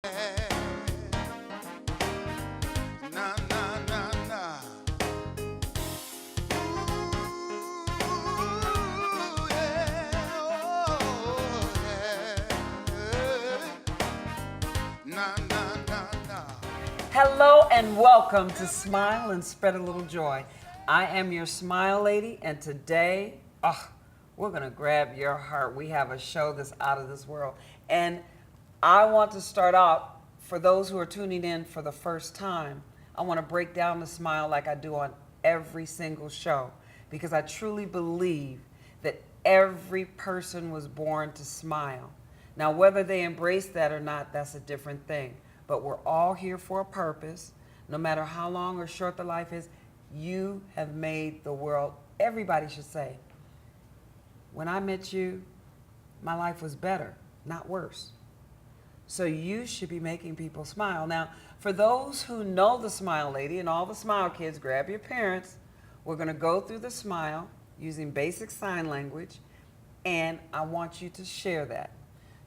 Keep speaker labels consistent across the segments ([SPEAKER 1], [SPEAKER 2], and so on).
[SPEAKER 1] Na na na na. Ooh, yeah. Oh, yeah. Na na na na.
[SPEAKER 2] Hello and welcome to Smile and Spread a Little Joy. I am your Smile Lady, and today, we're going to grab your heart. We have a show that's out of this world. And I want to start out, for those who are tuning in for the first time, I want to break down the smile like I do on every single show, because I truly believe that every person was born to smile. Now, whether they embrace that or not, that's a different thing. But we're all here for a purpose. No matter how long or short the life is, you have made the world, everybody should say, when I met you, my life was better, not worse. So you should be making people smile. Now, for those who know the Smile Lady and all the Smile kids, grab your parents. We're going to go through the smile using basic sign language, and I want you to share that.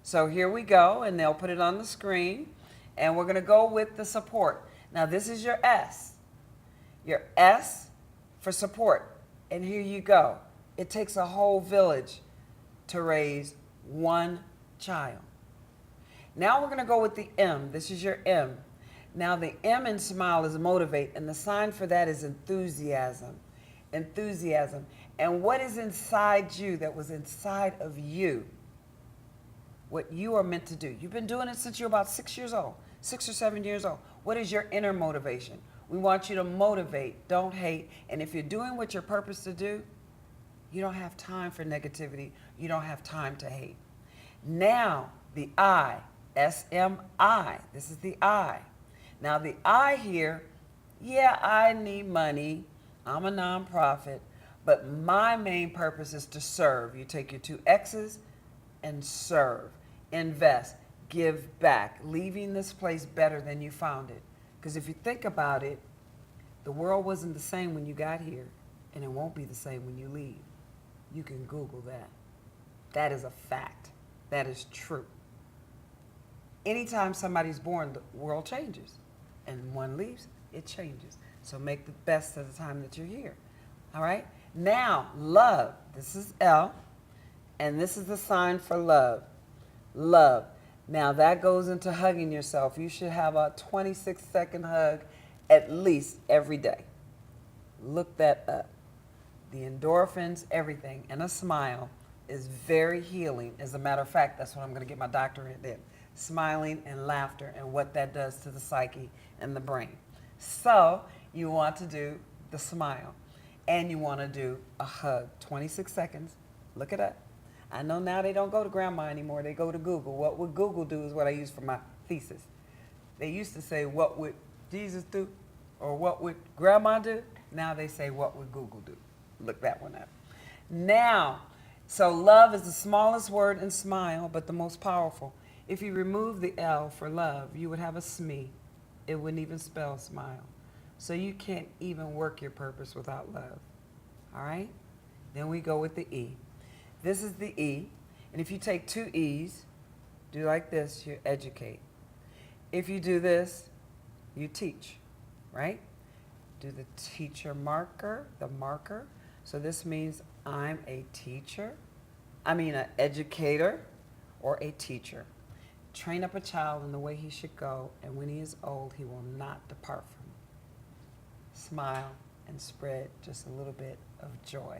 [SPEAKER 2] So here we go, and they'll put it on the screen, and we're going to go with the support. Now, this is your S. Your S for support. And here you go. It takes a whole village to raise one child. Now we're going to go with the M. This is your M. Now the M in smile is motivate, and the sign for that is enthusiasm. Enthusiasm. And what is inside you that was inside of you? What you are meant to do. You've been doing it since you're about 6 years old, 6 or 7 years old. What is your inner motivation? We want you to motivate, don't hate. And if you're doing what you're purposed to do, you don't have time for negativity. You don't have time to hate. Now, the I, S-M-I. This is the I. Now, the I here, yeah, I need money. I'm a nonprofit. But my main purpose is to serve. You take your two X's and serve. Invest. Give back. Leaving this place better than you found it. Because if you think about it, the world wasn't the same when you got here, and it won't be the same when you leave. You can Google that. That is a fact. That is true. Anytime somebody's born, the world changes. And one leaves, it changes. So make the best of the time that you're here. All right? Now, love. This is L, and this is the sign for love. Love. Now, that goes into hugging yourself. You should have a 26-second hug at least every day. Look that up. The endorphins, everything, and a smile is very healing. As a matter of fact, that's what I'm going to get my doctorate in. Smiling and laughter and what that does to the psyche and the brain. So you want to do the smile, and you want to do a hug. 26 seconds. Look it up. I know now they don't go to grandma anymore. They go to Google. What would Google do is what I use for my thesis. They used to say, what would Jesus do? Or what would grandma do? Now they say, what would Google do? Look that one up. Now, so love is the smallest word in smile, but the most powerful. If you remove the L for love, you would have a SME. It wouldn't even spell smile. So you can't even work your purpose without love. All right? Then we go with the E. This is the E. And if you take two E's, do like this, you educate. If you do this, you teach, right? Do the teacher marker, the marker. So this means I'm a teacher. I mean an educator or a teacher. Train up a child in the way he should go, and when he is old, he will not depart from it. Smile and spread just a little bit of joy.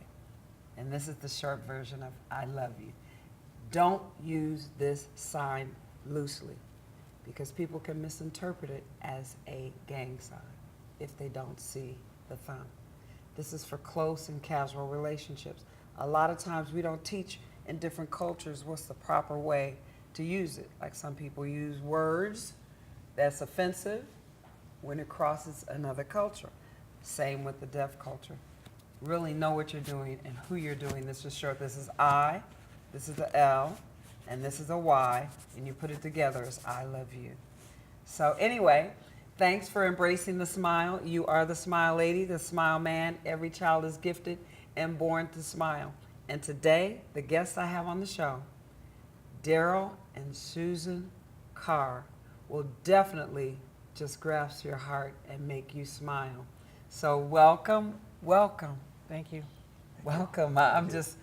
[SPEAKER 2] And this is the short version of I love you. Don't use this sign loosely, because people can misinterpret it as a gang sign if they don't see the thumb. This is for close and casual relationships. A lot of times we don't teach in different cultures what's the proper way to use it. Like some people use words that's offensive when it crosses another culture. Same with the deaf culture. Really know what you're doing and who you're doing. This is short. This is I, this is a L, and this is a Y, and you put it together as I love you. So anyway, thanks for embracing the smile. You are the Smile Lady, the Smile Man. Every child is gifted and born to smile. And today, the guests I have on the show, Darrell and Susan Carr, will definitely just grasp your heart and make you smile. So welcome, welcome.
[SPEAKER 3] Thank you.
[SPEAKER 2] Welcome. I'm just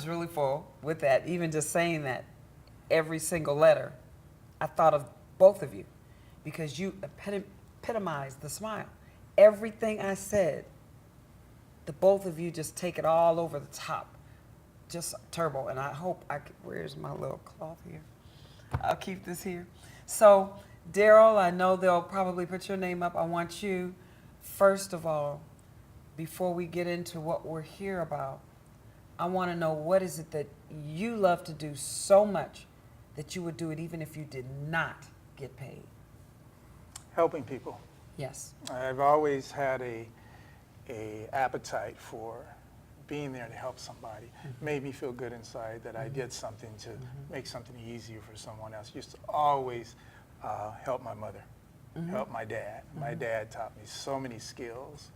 [SPEAKER 2] really full with that. Even just saying that, every single letter, I thought of both of you because you epitomized the smile. Everything I said, the both of you just take it all over the top, just turbo. And I hope where's my little cloth here? I'll keep this here. So, Darrell, I know they'll probably put your name up. I want you, first of all, before we get into what we're here about, I want to know what is it that you love to do so much that you would do it even if you did not get paid?
[SPEAKER 4] Helping people.
[SPEAKER 2] Yes.
[SPEAKER 4] I've always had a appetite for being there to help somebody. Made me feel good inside that I did something to make something easier for someone else. Used to always help my mother, help my dad. My dad taught me so many skills,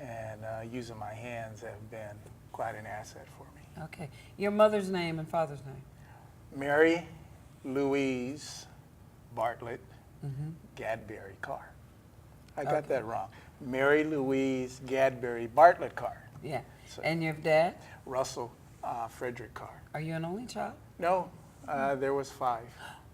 [SPEAKER 4] and using my hands have been quite an asset for me.
[SPEAKER 2] Okay. Your mother's name and father's name?
[SPEAKER 4] Mary Louise Bartlett Gadberry Carr. I got that wrong. Mary Louise Gadberry Bartlett Carr.
[SPEAKER 2] Yeah.
[SPEAKER 4] So-
[SPEAKER 2] And your dad?
[SPEAKER 4] Russell Frederick Carr.
[SPEAKER 2] Are you an only child?
[SPEAKER 4] No, there was 5.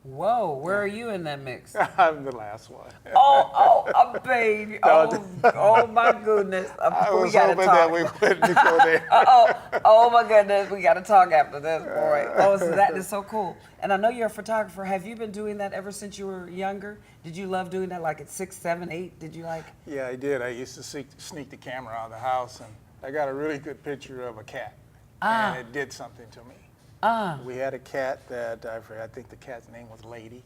[SPEAKER 2] Whoa, where are you in that mix?
[SPEAKER 4] I'm the last one.
[SPEAKER 2] A baby. Oh my goodness.
[SPEAKER 4] I
[SPEAKER 2] We
[SPEAKER 4] was
[SPEAKER 2] gotta
[SPEAKER 4] hoping
[SPEAKER 2] talk.
[SPEAKER 4] that we wouldn't go there.
[SPEAKER 2] Oh my goodness, we got to talk after this, boy. Oh, so that is so cool. And I know you're a photographer. Have you been doing that ever since you were younger? Did you love doing that like at 6, 7, 8? Did you like?
[SPEAKER 4] Yeah, I did. I used to sneak the camera out of the house, and I got a really good picture of a cat, and it did something to me. We had a cat that I think the cat's name was Lady,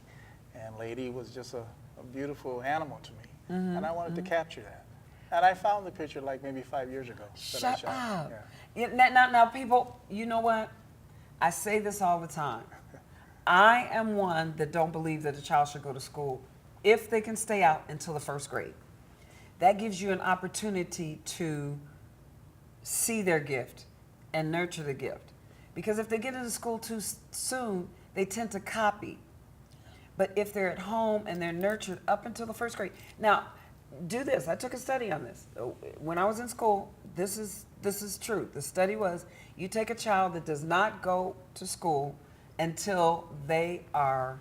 [SPEAKER 4] and Lady was just a beautiful animal to me, and I wanted to capture that. And I found the picture like maybe 5 years ago. that I
[SPEAKER 2] Shut
[SPEAKER 4] shot.
[SPEAKER 2] up.
[SPEAKER 4] Yeah.
[SPEAKER 2] Now, people, you know what? I say this all the time. I am one that don't believe that a child should go to school if they can stay out until the 1st grade. That gives you an opportunity to see their gift and nurture the gift. Because if they get into school too soon, they tend to copy. But if they're at home and they're nurtured up until the 1st grade. Now, do this. I took a study on this. When I was in school, this is true. The study was you take a child that does not go to school until they are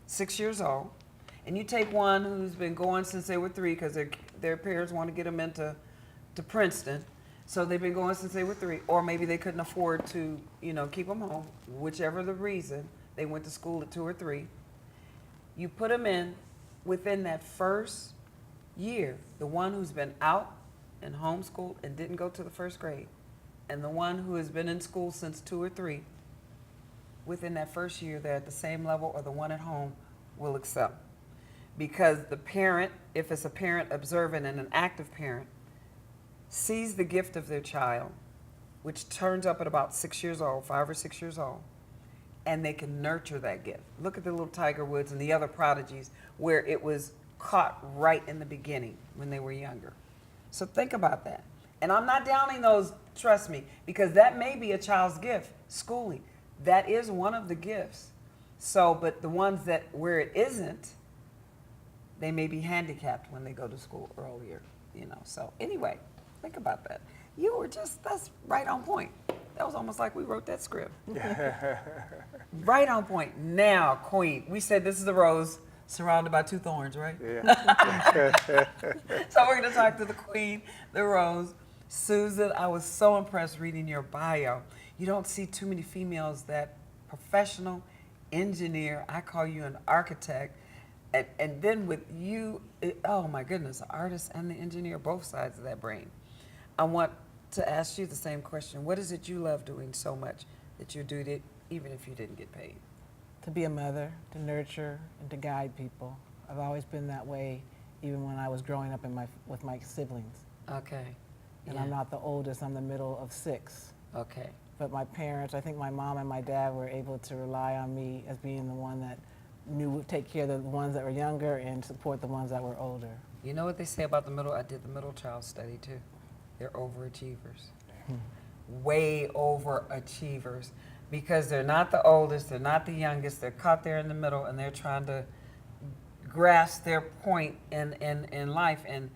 [SPEAKER 2] 6 years old, and you take one who's been going since they were 3 because their parents want to get them into Princeton. So they've been going since they were 3, or maybe they couldn't afford to, keep them home, whichever the reason. They went to school at 2 or 3. You put them in within that first year, the one who's been out and homeschooled and didn't go to the 1st grade, and the one who has been in school since 2 or 3, within that first year, they're at the same level, or the one at home will excel. Because the parent, if it's a parent observant and an active parent, sees the gift of their child, which turns up at about 6 years old, 5 or 6 years old, and they can nurture that gift. Look at the little Tiger Woods and the other prodigies where it was caught right in the beginning when they were younger. So think about that. And I'm not downing those, trust me, because that may be a child's gift, schooling. That is one of the gifts. So, but the ones that where it isn't, they may be handicapped when they go to school earlier, So anyway, think about that. You were that's right on point. That was almost like we wrote that script. Right on point. Now, Queen, we said this is a rose surrounded by 2 thorns, right?
[SPEAKER 4] Yeah.
[SPEAKER 2] So we're going to talk to the Queen, the rose. Susan, I was so impressed reading your bio. You don't see too many females that professional engineer. I call you an architect. And then with you, oh my goodness, the artist and the engineer, both sides of that brain. I want to ask you the same question. What is it you love doing so much that you do it even if you didn't get paid?
[SPEAKER 3] To be a mother, to nurture, and to guide people. I've always been that way, even when I was growing up with my siblings.
[SPEAKER 2] Okay.
[SPEAKER 3] And
[SPEAKER 2] Yeah.
[SPEAKER 3] I'm not the oldest, I'm the middle of 6.
[SPEAKER 2] Okay.
[SPEAKER 3] But my parents, I think my mom and my dad were able to rely on me as being the one that knew would take care of the ones that were younger and support the ones that were older.
[SPEAKER 2] You know what they say about the middle? I did the middle child study too. They're overachievers. Way overachievers. Because they're not the oldest, they're not the youngest, they're caught there in the middle, and they're trying to grasp their point in life. And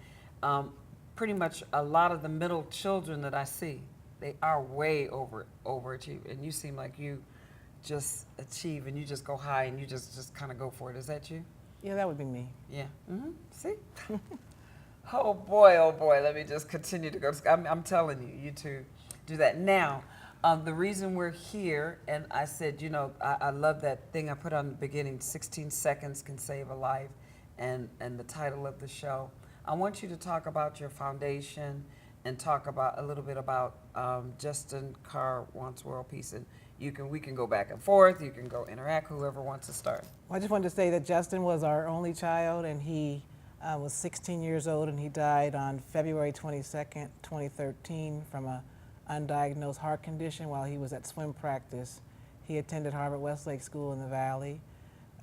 [SPEAKER 2] pretty much a lot of the middle children that I see, they are way overachieve. And you seem like you just achieve and you just go high and you just kind of go for it. Is that you?
[SPEAKER 3] Yeah, that would be me.
[SPEAKER 2] Yeah. Mm-hmm. See? Oh boy, let me just continue to go. I'm telling you, you two do that. Now, the reason we're here, and I said, you know, I love that thing I put on the beginning, 16 seconds can save a life, and the title of the show. I want you to talk about your foundation and talk about a little bit about Justin Carr Wants World Peace. And we can go back and forth, you can go interact, whoever wants to start.
[SPEAKER 3] Well, I just wanted to say that Justin was our only child, and he was 16 years old, and he died on February 22nd, 2013 from a undiagnosed heart condition while he was at swim practice. He attended Harvard Westlake School in the Valley.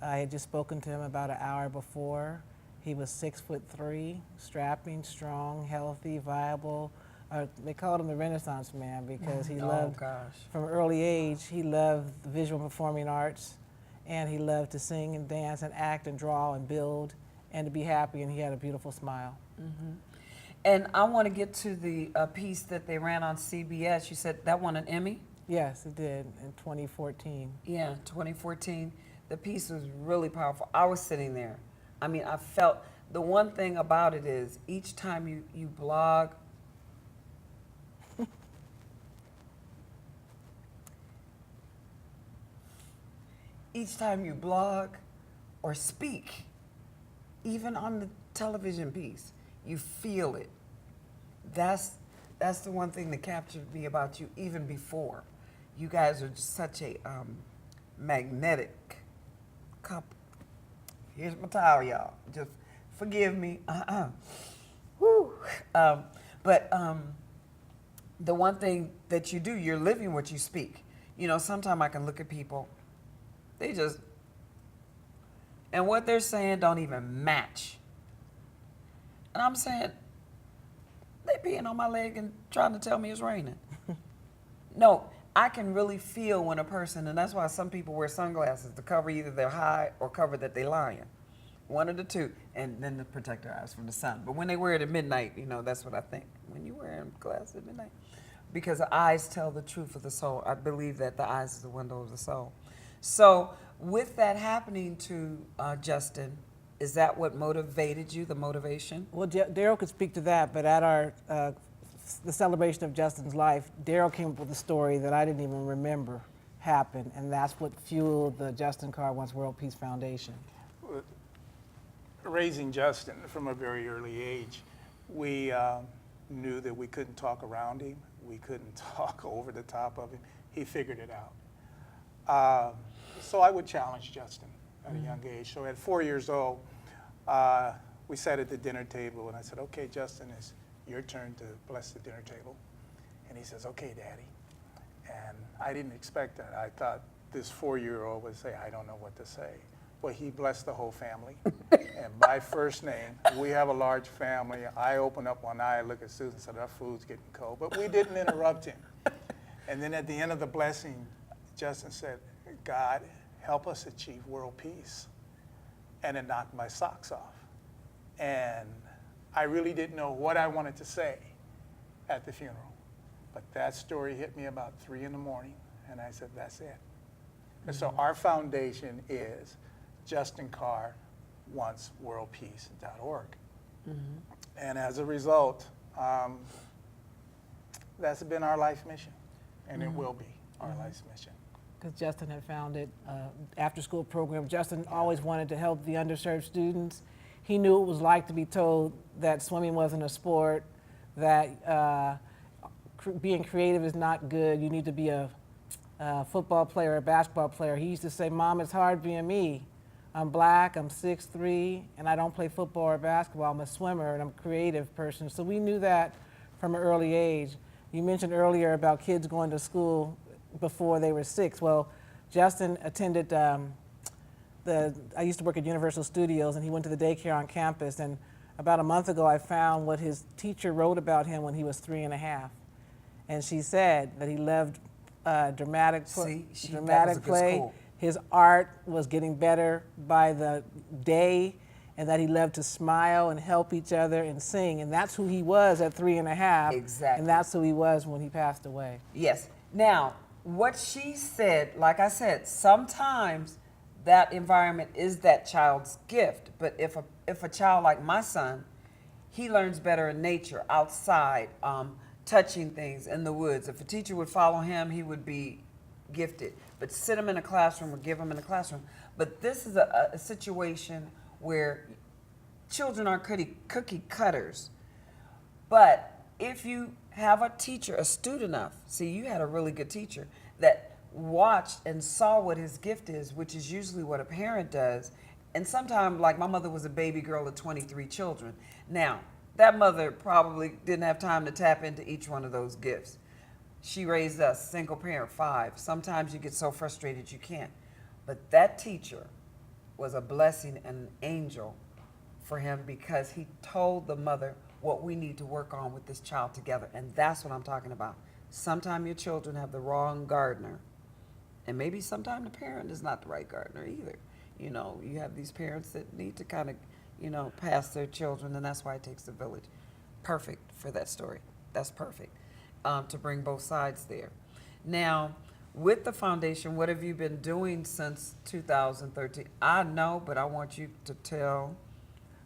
[SPEAKER 3] I had just spoken to him about an hour before. He was 6'3", strapping, strong, healthy, viable. They called him the Renaissance man because he loved, from an early age, he loved the visual performing arts, and he loved to sing and dance and act and draw and build and to be happy, and he had a beautiful smile.
[SPEAKER 2] Mm-hmm. And I want to get to the piece that they ran on CBS. You said that won an Emmy?
[SPEAKER 3] Yes, it did, in 2014.
[SPEAKER 2] Yeah, 2014. The piece was really powerful. I was sitting there. I mean, I felt, the one thing about it is each time you blog, each time you blog or speak, even on the television piece, you feel it. That's the one thing that captured me about you even before. You guys are just such a magnetic couple. Here's my towel, y'all. Just forgive me. Woo. But the one thing that you do, you're living what you speak. You know, sometimes I can look at people, they just, and what they're saying don't even match. And I'm saying, they peeing on my leg and trying to tell me it's raining. No, I can really feel when a person, and that's why some people wear sunglasses to cover either their eye or cover that they lying. One of the two, and then to protect their eyes from the sun. But when they wear it at midnight, you know, that's what I think. When you wear glasses at midnight. Because the eyes tell the truth of the soul. I believe that the eyes is the window of the soul. So with that happening to Justin, is that what motivated you, the motivation?
[SPEAKER 3] Well, Darrell could speak to that, but at our the celebration of Justin's life, Darrell came up with a story that I didn't even remember happened, and that's what fueled the Justin Carr Wants World Peace Foundation.
[SPEAKER 4] Raising Justin from a very early age, we knew that we couldn't talk around him, we couldn't talk over the top of him. He figured it out. So I would challenge Justin at a young age. So at 4 years old, we sat at the dinner table, and I said, okay, Justin, it's your turn to bless the dinner table. And he says, okay, Daddy. And I didn't expect that. I thought this 4-year-old would say, I don't know what to say. Well, he blessed the whole family. And by first name, we have a large family. I open up one eye, look at Susan, and said, our food's getting cold. But we didn't interrupt him. And then at the end of the blessing, Justin said, God, help us achieve world peace. And it knocked my socks off. And I really didn't know what I wanted to say at the funeral. But that story hit me about 3 in the morning, and I said, that's it. And so our foundation is Justin Carr Wants WorldPeace.org. And as a result, that's been our life mission, and it will be our life mission.
[SPEAKER 3] Because Justin had founded an after-school program. Justin always wanted to help the underserved students. He knew what it was like to be told that swimming wasn't a sport, that being creative is not good. You need to be a football player or a basketball player. He used to say, Mom, it's hard being me. I'm black, I'm 6'3", and I don't play football or basketball. I'm a swimmer and I'm a creative person. So we knew that from an early age. You mentioned earlier about kids going to school before they were 6. Well, Justin attended, I used to work at Universal Studios, and he went to the daycare on campus. And about a month ago, I found what his teacher wrote about him when he was 3.5. And she said that he loved dramatic play. His art was getting better by the day, and that he loved to smile and help each other and sing. And that's who he was at 3.5.
[SPEAKER 2] Exactly.
[SPEAKER 3] And that's who he was when he passed away.
[SPEAKER 2] Yes. Now, what she said, like I said, sometimes that environment is that child's gift. But if a child like my son, he learns better in nature, outside, touching things in the woods. If a teacher would follow him, he would be gifted. But sit him in a classroom or give him in a classroom. But this is a situation where children are cookie cutters. But if you have a teacher astute enough, see, you had a really good teacher that watched and saw what his gift is, which is usually what a parent does. And sometimes, like my mother was a baby girl of 23 children. Now, that mother probably didn't have time to tap into each one of those gifts. She raised us, single parent, 5. Sometimes you get so frustrated you can't. But that teacher was a blessing and an angel for him because he told the mother what we need to work on with this child together. And that's what I'm talking about. Sometimes your children have the wrong gardener. And maybe sometimes the parent is not the right gardener either. You know, you have these parents that need to kind of, you know, pass their children, and that's why it takes a village. Perfect for that story. That's perfect to bring both sides there. Now, with the foundation, what have you been doing since 2013? I know, but I want you to tell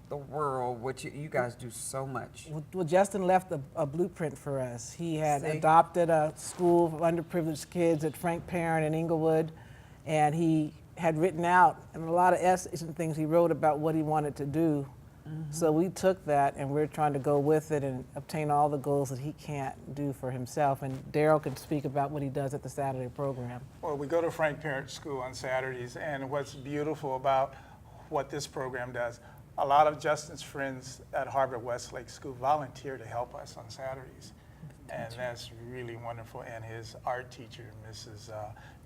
[SPEAKER 2] the world what you guys do so much.
[SPEAKER 3] Well, Justin left a blueprint for us. He had
[SPEAKER 2] See?
[SPEAKER 3] adopted a school for underprivileged kids at Frank Parent in Inglewood, and he had written out and a lot of essays and things he wrote about what he wanted to do. So we took that and we're trying to go with it and obtain all the goals that he can't do for himself. And Darrell can speak about what he does at the Saturday program.
[SPEAKER 4] Well, we go to Frank Parent School on Saturdays, and what's beautiful about what this program does, a lot of Justin's friends at Harvard Westlake School volunteer to help us on Saturdays. And that's really wonderful. And his art teacher, Mrs.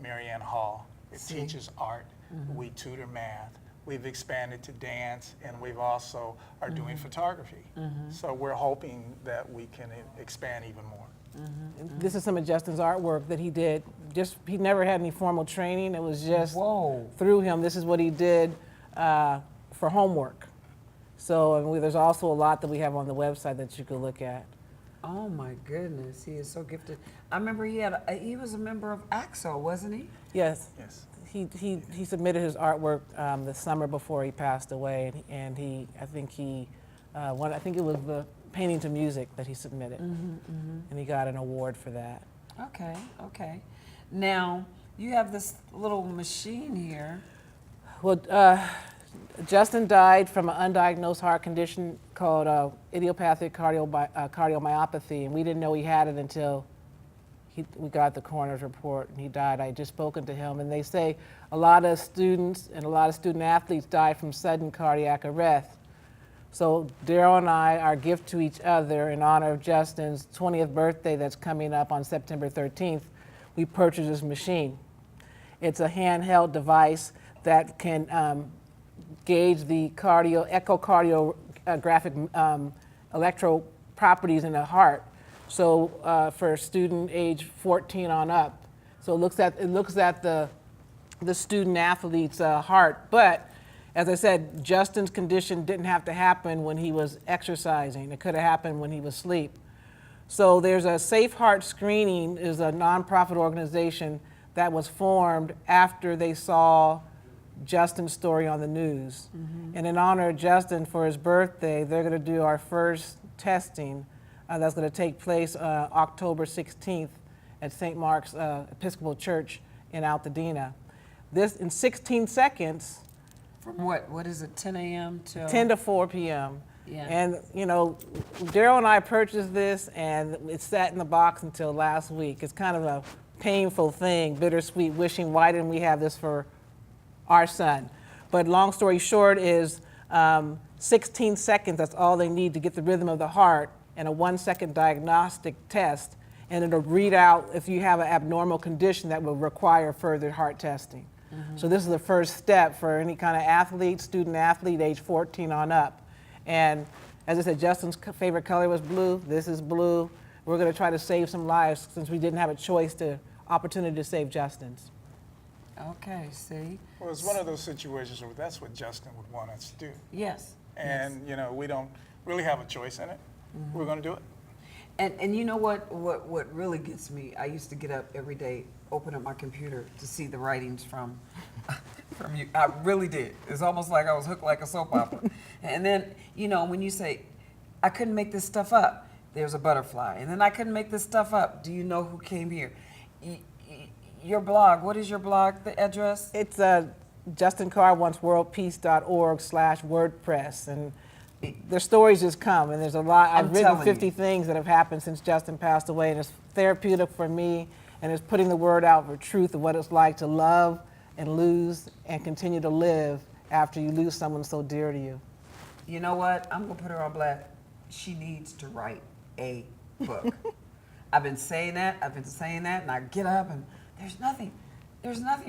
[SPEAKER 4] Marianne Hall, teaches art. We tutor math. We've expanded to dance, and we've also are doing photography. So we're hoping that we can expand even more.
[SPEAKER 3] This is some of Justin's artwork that he did. He never had any formal training. It was just through him. This is what he did for homework. So there's also a lot that we have on the website that you could look at.
[SPEAKER 2] Oh my goodness, he is so gifted. I remember he was a member of AXO, wasn't he?
[SPEAKER 3] Yes.
[SPEAKER 4] Yes.
[SPEAKER 3] He submitted his artwork the summer before he passed away, and I think it was the painting to music that he submitted, and he got an award for that.
[SPEAKER 2] Okay, okay. Now, you have this little machine here.
[SPEAKER 3] Well, Justin died from an undiagnosed heart condition called idiopathic cardiomyopathy, and we didn't know he had it until we got the coroner's report and he died. I had just spoken to him, and they say a lot of students and a lot of student athletes die from sudden cardiac arrest. So Darrell and I, our gift to each other in honor of Justin's 20th birthday that's coming up on September 13th, we purchased this machine. It's a handheld device that can gauge the echocardiographic electro properties in the heart. So for a student age 14 on up, so it looks at the student athlete's heart. But as I said, Justin's condition didn't have to happen when he was exercising. It could have happened when he was asleep. So there's a Safe Heart Screening, is a nonprofit organization that was formed after they saw Justin's story on the news. And in honor of Justin, for his birthday, they're going to do our first testing. That's going to take place October 16th at St. Mark's Episcopal Church in Altadena. This in 16 seconds.
[SPEAKER 2] From what is it, 10 a.m. to?
[SPEAKER 3] 10 to 4 p.m.
[SPEAKER 2] Yeah.
[SPEAKER 3] And, you know, Darrell and I purchased this, and it sat in the box until last week. It's kind of a painful thing, bittersweet, wishing why didn't we have this for our son. But long story short is 16 seconds, that's all they need to get the rhythm of the heart, and a 1-second diagnostic test, and it'll read out if you have an abnormal condition that will require further heart testing. So this is the first step for any kind of athlete, student athlete, age 14 on up. And as I said, Justin's favorite color was blue. This is blue. We're going to try to save some lives since we didn't have a opportunity to save Justin's.
[SPEAKER 2] Okay, see?
[SPEAKER 4] Well, it's one of those situations where that's what Justin would want us to do.
[SPEAKER 2] Yes.
[SPEAKER 4] And, you know, we don't really have a choice in it. We're going to do it.
[SPEAKER 2] And you know what really gets me? I used to get up every day, open up my computer to see the writings from you. I really did. It's almost like I was hooked like a soap opera. And then, you know, when you say, I couldn't make this stuff up, there's a butterfly. And then I couldn't make this stuff up. Do you know who came here? Your blog, what is your blog, the address?
[SPEAKER 3] It's Justin Carr wants worldpeace.org/WordPress. And their stories just come, and there's a lot. I've written 50 things that have happened since Justin passed away, and it's therapeutic for me, and it's putting the word out for truth of what it's like to love and lose and continue to live after you lose someone so dear to you.
[SPEAKER 2] You know what? I'm going to put her on blast. She needs to write a book. I've been saying that, and I get up, and there's nothing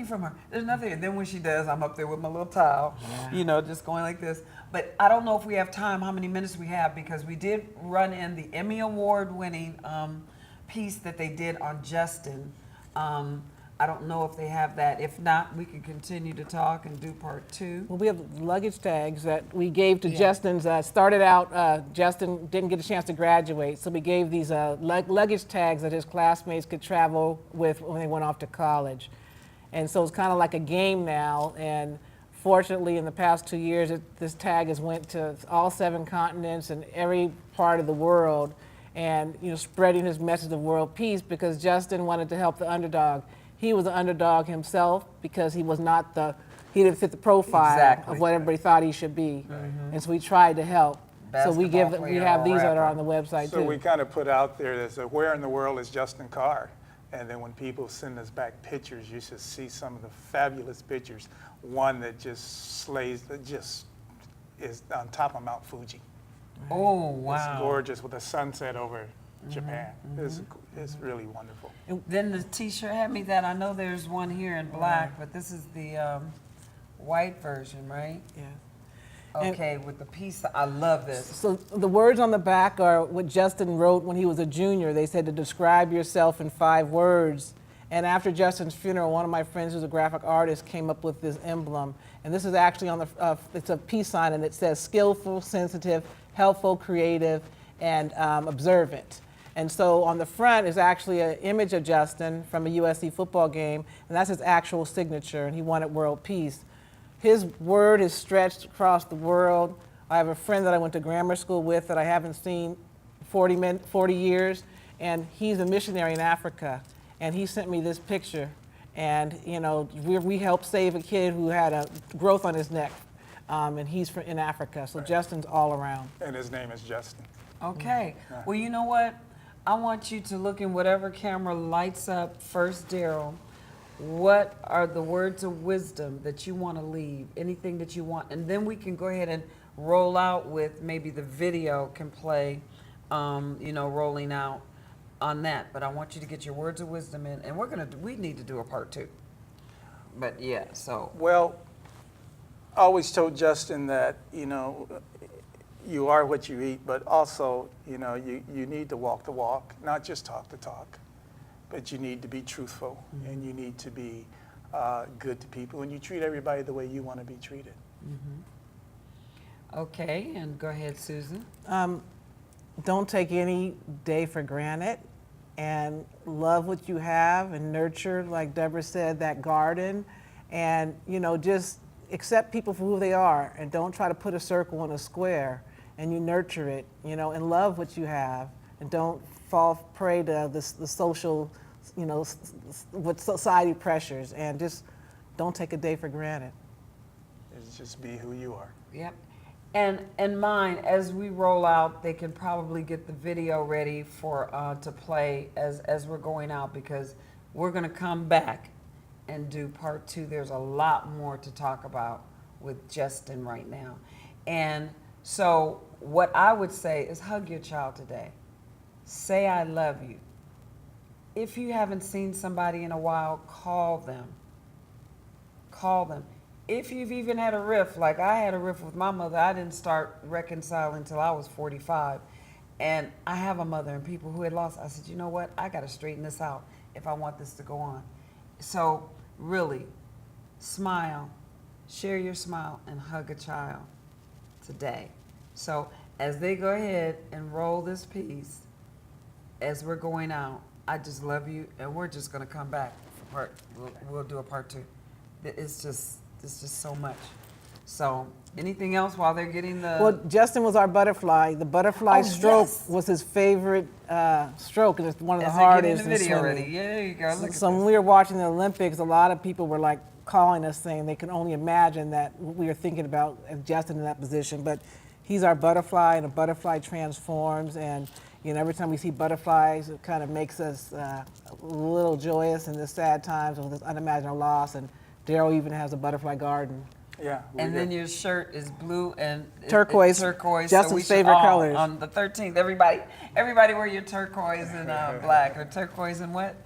[SPEAKER 2] from her. There's nothing. And then when she does, I'm up there with my little towel, you know, just going like this. But I don't know if we have time, how many minutes we have, because we did run in the Emmy Award-winning piece that they did on Justin. I don't know if they have that. If not, we can continue to talk and do part 2.
[SPEAKER 3] Well, we have luggage tags that we gave to Justin's. Started out, Justin didn't get a chance to graduate, so we gave these luggage tags that his classmates could travel with when they went off to college. And so it's kind of like a game now. And fortunately, in the past 2 years, this tag has went to all 7 continents and every part of the world, and you know, spreading his message of world peace, because Justin wanted to help the underdog. He was an underdog himself because he didn't fit the profile of what everybody thought he should be. And so we tried to help. So we have these that are on the website too.
[SPEAKER 4] So we kind of put out there that where in the world is Justin Carr? And then when people send us back pictures, you should see some of the fabulous pictures. One that just is on top of Mount Fuji.
[SPEAKER 2] Oh, wow.
[SPEAKER 4] It's gorgeous with a sunset over Japan. It's really wonderful.
[SPEAKER 2] Then the T-shirt had me that. I know there's one here in black, but this is the white version, right?
[SPEAKER 3] Yeah.
[SPEAKER 2] Okay, with the piece. I love this.
[SPEAKER 3] So the words on the back are what Justin wrote when he was a junior. They said to describe yourself in 5 words. And after Justin's funeral, one of my friends who's a graphic artist came up with this emblem. And this is actually on the, it's a peace sign, and it says skillful, sensitive, helpful, creative, and observant. And so on the front is actually an image of Justin from a USC football game, and that's his actual signature, and he wanted world peace. His word is stretched across the world. I have a friend that I went to grammar school with that I haven't seen 40 years, and he's a missionary in Africa, and he sent me this picture. And you know, we helped save a kid who had a growth on his neck, and he's in Africa. So Justin's all around.
[SPEAKER 4] And his name is Justin.
[SPEAKER 2] Okay. Well, you know what? I want you to look in whatever camera lights up first, Darrell. What are the words of wisdom that you want to leave? Anything that you want, and then we can go ahead and roll out with maybe the video can play, you know, rolling out on that. But I want you to get your words of wisdom in, and we need to do a part 2. But yeah, so.
[SPEAKER 4] Well, I always told Justin that, you know, you are what you eat, but also, you know, you need to walk the walk, not just talk the talk, but you need to be truthful, and you need to be good to people, and you treat everybody the way you want to be treated.
[SPEAKER 2] Okay, and go ahead, Susan.
[SPEAKER 3] Don't take any day for granted, and love what you have and nurture, like Deborah said, that garden, and you know, just accept people for who they are, and don't try to put a circle in a square, and you nurture it, you know, and love what you have, and don't fall prey to the social, you know, what society pressures, and just don't take a day for granted.
[SPEAKER 4] It's just be who you are.
[SPEAKER 2] Yep. And mine, as we roll out, they can probably get the video ready for to play as we're going out, because we're going to come back and do part 2. There's a lot more to talk about with Justin right now. And so what I would say is hug your child today. Say I love you. If you haven't seen somebody in a while, call them. Call them. If you've even had a riff, like I had a riff with my mother, I didn't start reconciling until I was 45. And I have a mother and people who had lost. I said, you know what? I got to straighten this out if I want this to go on. So really, smile, share your smile, and hug a child today. So as they go ahead and roll this piece, as we're going out, I just love you, and we're just gonna come back for we'll do a part 2. It's just so much. So anything else while they're getting the?
[SPEAKER 3] Well, Justin was our butterfly. The butterfly
[SPEAKER 2] Oh,
[SPEAKER 3] stroke
[SPEAKER 2] yes.
[SPEAKER 3] was his favorite stroke, and it's one of the
[SPEAKER 2] As they're getting
[SPEAKER 3] hardest
[SPEAKER 2] the
[SPEAKER 3] in
[SPEAKER 2] video
[SPEAKER 3] swimming.
[SPEAKER 2] ready. Yeah, there you go. Look at
[SPEAKER 3] So when
[SPEAKER 2] this.
[SPEAKER 3] we were watching the Olympics, a lot of people were like calling us saying they can only imagine that what we were thinking about Justin in that position. But he's our butterfly, and a butterfly transforms. And every time we see butterflies, it kind of makes us a little joyous in the sad times of this unimaginable loss. And Darrell even has a butterfly garden.
[SPEAKER 4] Yeah.
[SPEAKER 2] And then your shirt is blue and
[SPEAKER 3] Turquoise.
[SPEAKER 2] turquoise.
[SPEAKER 3] Justin's
[SPEAKER 2] we should
[SPEAKER 3] favorite
[SPEAKER 2] all,
[SPEAKER 3] colors.
[SPEAKER 2] On the 13th, everybody wear your turquoise and black, or turquoise and what?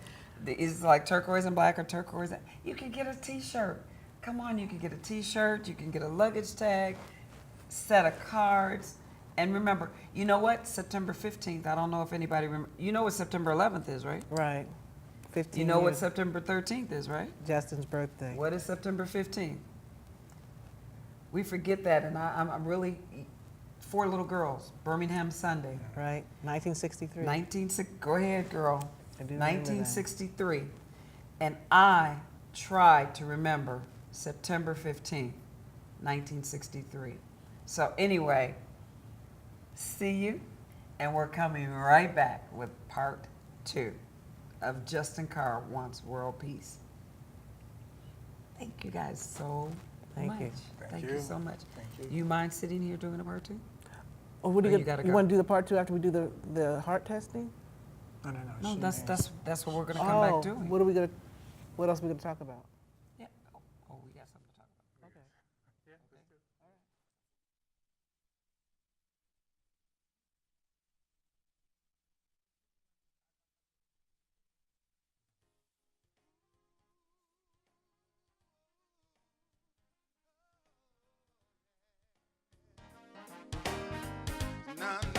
[SPEAKER 2] Is it like turquoise and black or turquoise? You can get a T-shirt. Come on, you can get a T-shirt. You can get a luggage tag, set of cards, and remember, you know what? September 15th. I don't know if anybody remember. You know what September 11th is, right?
[SPEAKER 3] Right. 15
[SPEAKER 2] You know what
[SPEAKER 3] years.
[SPEAKER 2] September 13th is, right?
[SPEAKER 3] Justin's birthday.
[SPEAKER 2] What is September 15th? We forget that, and I'm really 4 little girls. Birmingham Sunday.
[SPEAKER 3] Right. 1963.
[SPEAKER 2] Go ahead, girl.
[SPEAKER 3] I do remember that.
[SPEAKER 2] 1963. And I tried to remember September 15th, 1963. So anyway, see you, and we're coming right back with part 2 of Justin Carr Wants World Peace. Thank you guys so
[SPEAKER 3] Thank
[SPEAKER 2] much.
[SPEAKER 3] you.
[SPEAKER 2] Thank you
[SPEAKER 4] you.
[SPEAKER 2] so much.
[SPEAKER 4] Thank you.
[SPEAKER 2] You mind sitting here doing a part 2?
[SPEAKER 3] Oh, what
[SPEAKER 2] Or
[SPEAKER 3] do you,
[SPEAKER 2] you gotta
[SPEAKER 3] you
[SPEAKER 2] go?
[SPEAKER 3] want to do the part 2 after we do the heart testing?
[SPEAKER 4] No.
[SPEAKER 2] No,
[SPEAKER 4] she
[SPEAKER 2] that's
[SPEAKER 4] may-
[SPEAKER 2] that's what we're gonna come back doing.
[SPEAKER 3] What else are we gonna talk about?
[SPEAKER 2] Yeah. Oh, we got something to talk about.
[SPEAKER 3] Okay.
[SPEAKER 1] Na